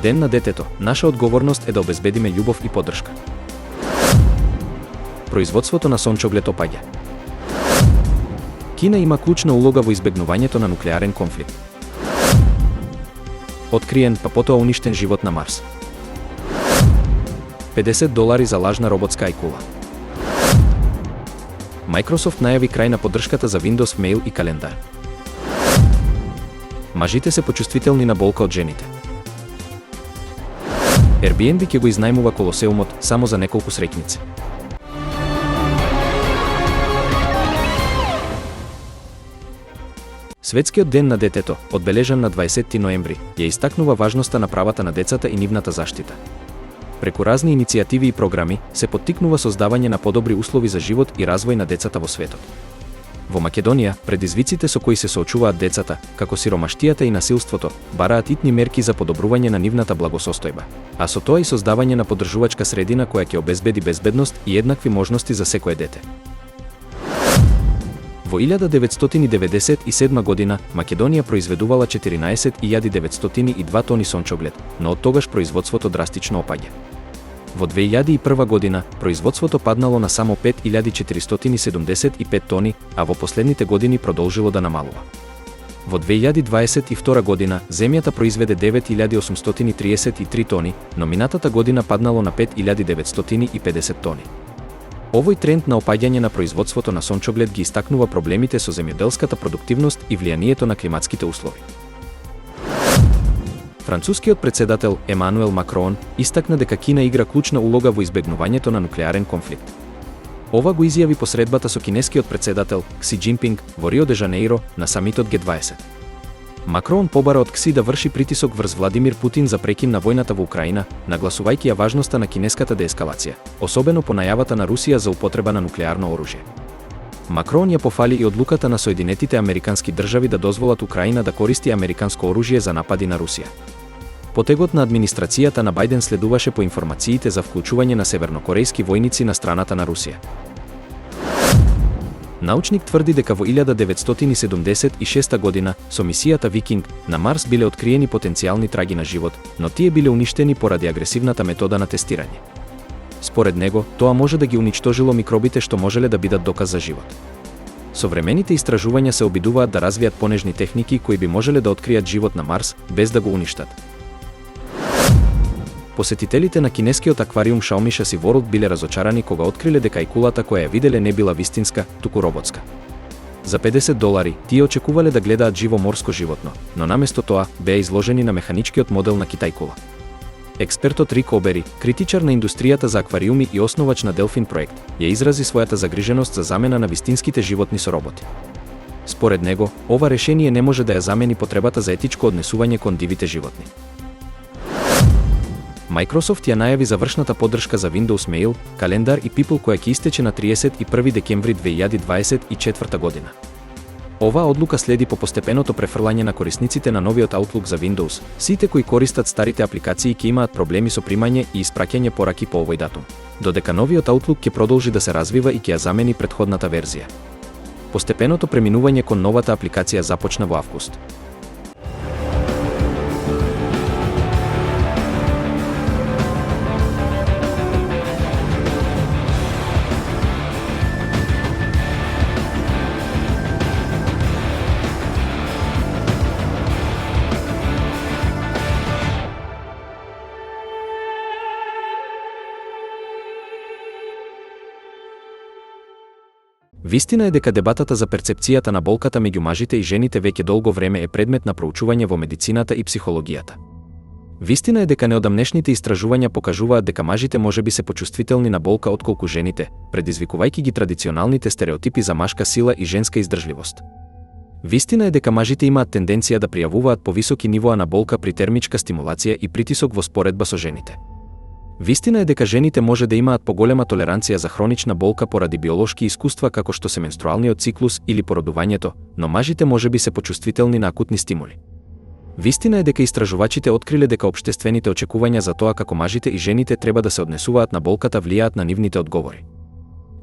Ден на детето, наша одговорност е да обезбедиме љубов и поддршка. Производството на сончоглед опаѓа. Кина има клучна улога во избегнувањето на нуклеарен конфликт. Откриен, па потоа уништен живот на Марс. $50 за лажна роботска ајкула. Microsoft најави крај на поддршката за Windows Mail и календар. Мажите се почувствителни на болка од жените. Airbnb ќе го изнајмува Колосеумот само за неколку среќници. Светскиот ден на детето, одбележан на 20 ноември, ја истакнува важноста на правата на децата и нивната заштита. Преку разни иницијативи и програми се поттикнува создавање на подобри услови за живот и развој на децата во светот. Во Македонија, предизвиците со кои се соочуваат децата, како сиромаштијата и насилството, бараат итни мерки за подобрување на нивната благосостојба, а со тоа и создавање на поддржувачка средина која ќе обезбеди безбедност и еднакви можности за секое дете. Во 1997 година Македонија произведувала 14.902 тони сончоглед, но од тогаш производството драстично опаѓа. Во 2001 година производството паднало на само 5.475 тони, а во последните години продолжило да намалува. Во 2022 година земјата произведе 9.833 тони, но минатата година паднало на 5.950 тони. Овој тренд на опаѓање на производството на сончоглед ги истакнува проблемите со земјоделската продуктивност и влијанието на климатските услови. Францускиот председател Емануел Макрон истакна дека Кина игра клучна улога во избегнувањето на нуклеарен конфликт. Ова го изјави посредбата со кинескиот председател Кси Џинпинг во Рио де Жанеиро на самитот Г20. Макрон побара од Кси да врши притисок врз Владимир Путин за прекин на војната во Украина, нагласувајќи ја важноста на кинеската деескалација, особено по најавата на Русија за употреба на нуклеарно оружје. Макрон ја пофали и одлуката на Соединетите Американски држави да дозволат Украина да користи американско оружје за напади на Русија. Потегот на администрацијата на Бајден следуваше по информациите за вклучување на севернокорејски војници на страната на Русија. Научник тврди дека во 1976 година со мисијата Викинг на Марс биле откриени потенцијални траги на живот, но тие биле уништени поради агресивната метода на тестирање. Според него, тоа може да ги уничтожило микробите што можеле да бидат доказ за живот. Современите истражувања се обидуваат да развијат понежни техники кои би можеле да откријат живот на Марс без да го уништат. Посетителите на кинескиот аквариум Шаумиша Си Ворлд биле разочарани кога откриле дека ајкулата која ја виделе не била вистинска, туку роботска. За $50 тие очекувале да гледаат живо морско животно, но наместо тоа беа изложени на механичкиот модел на китајкула. Експертот Рик Обери, критичар на индустријата за аквариуми и основач на Делфин проект, ја изрази својата загриженост за замена на вистинските животни со роботи. Според него, ова решение не може да ја замени потребата за етичко однесување кон дивите животни. Microsoft ја најави завршната поддршка за Windows Mail, календар и People која ќе истече на 31 декември 2024 година. Оваа одлука следи по постепеното префрлање на корисниците на новиот Outlook за Windows. Сите кои користат старите апликации ќе имаат проблеми со примање и испраќање пораки по овој датум, додека новиот Outlook ќе продолжи да се развива и ќе ја замени претходната верзија. Постепеното преминување кон новата апликација започна во август. Вистина е дека дебатата за перцепцијата на болката меѓу мажите и жените веќе долго време е предмет на проучување во медицината и психологијата. Вистина е дека неодамнешните истражувања покажуваат дека мажите можеби се почувствителни на болка отколку жените, предизвикувајќи ги традиционалните стереотипи за машка сила и женска издржливост. Вистина е дека мажите имаат тенденција да пријавуваат повисоки нивоа на болка при термичка стимулација и притисок во споредба со жените. Вистина е дека жените може да имаат поголема толеранција за хронична болка поради биолошки искуства како што се менструалниот циклус или породувањето, но мажите можеби се почувствителни на акутни стимули. Вистина е дека истражувачите откриле дека општествените очекувања за тоа како мажите и жените треба да се однесуваат на болката влијаат на нивните одговори.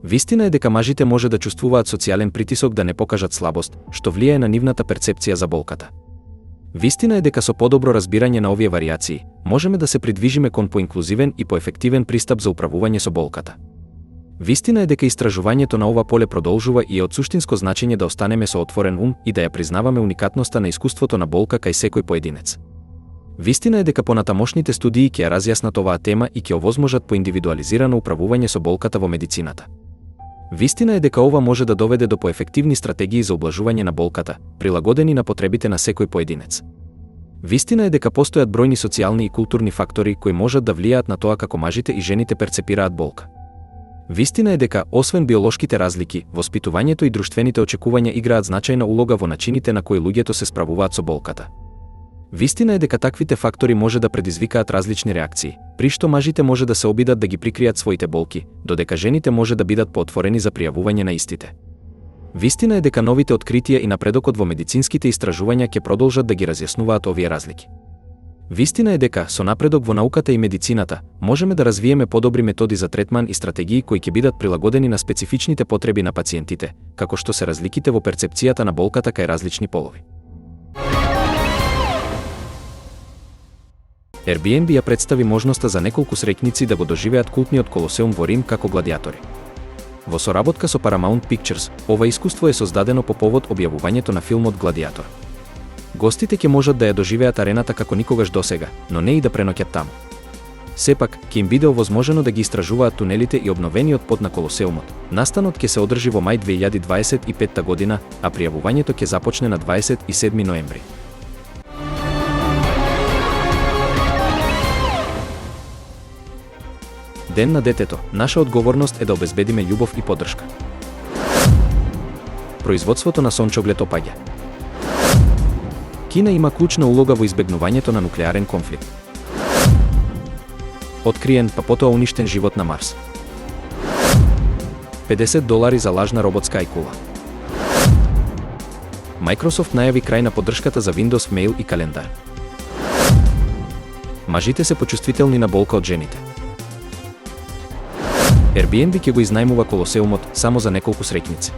Вистина е дека мажите може да чувствуваат социјален притисок да не покажат слабост, што влијае на нивната перцепција за болката. Вистина е дека со подобро разбирање на овие варијации, можеме да се придвижиме кон поинклузивен и поефективен пристап за управување со болката. Вистина е дека истражувањето на ова поле продолжува и е од суштинско значење да останеме со отворен ум и да ја признаваме уникатноста на искуството на болка кај секој поединец. Вистина е дека понатамошните студии ќе ја разјаснат оваа тема и ќе овозможат по индивидуализирано управување со болката во медицината. Вистина е дека ова може да доведе до поефективни стратегии за облажување на болката, прилагодени на потребите на секој поединец. Вистина е дека постојат бројни социјални и културни фактори кои можат да влијаат на тоа како мажите и жените перцепираат болка. Вистина е дека, освен биолошките разлики, воспитувањето и друштвените очекувања играат значајна улога во начините на кои луѓето се справуваат со болката. Вистина е дека таквите фактори може да предизвикаат различни реакции, при што мажите може да се обидат да ги прикријат своите болки, додека жените може да бидат поотворени за пријавување на истите. Вистина е дека новите откритија и напредокот во медицинските истражувања ќе продолжат да ги разјаснуваат овие разлики. Вистина е дека, со напредок во науката и медицината, можеме да развиеме подобри методи за третман и стратегии кои ќе бидат прилагодени на специфичните потреби на пациентите, како што се разликите во перцепцијата на болката кај различни полови. Airbnb ја представи можноста за неколку среќници да го доживеат култниот Колосеум во Рим како гладиатори. Во соработка со Paramount Pictures, ова искуство е создадено по повод објавувањето на филмот Гладиатор. Гостите ќе можат да ја доживеат арената како никогаш досега, но не и да преноќат таму. Сепак, ќе им биде овозможено да ги истражуваат тунелите и обновениот пат на Колосеумот. Настанот ќе се одржи во мај 2025 година, а пријавувањето ќе започне на 27 ноември. Ден на детето. Наша одговорност е да обезбедиме љубов и поддршка. Производството на сончоглед опаѓа. Кина има клучна улога во избегнувањето на нуклеарен конфликт. Откриен, па потоа уништен живот на Марс. $50 за лажна роботска ајкула. Microsoft најави крај на поддршката за Windows Mail и календар. Мажите се почувствителни на болка од жените. Airbnb ќе го изнајмува Колосеумот само за неколку среќници.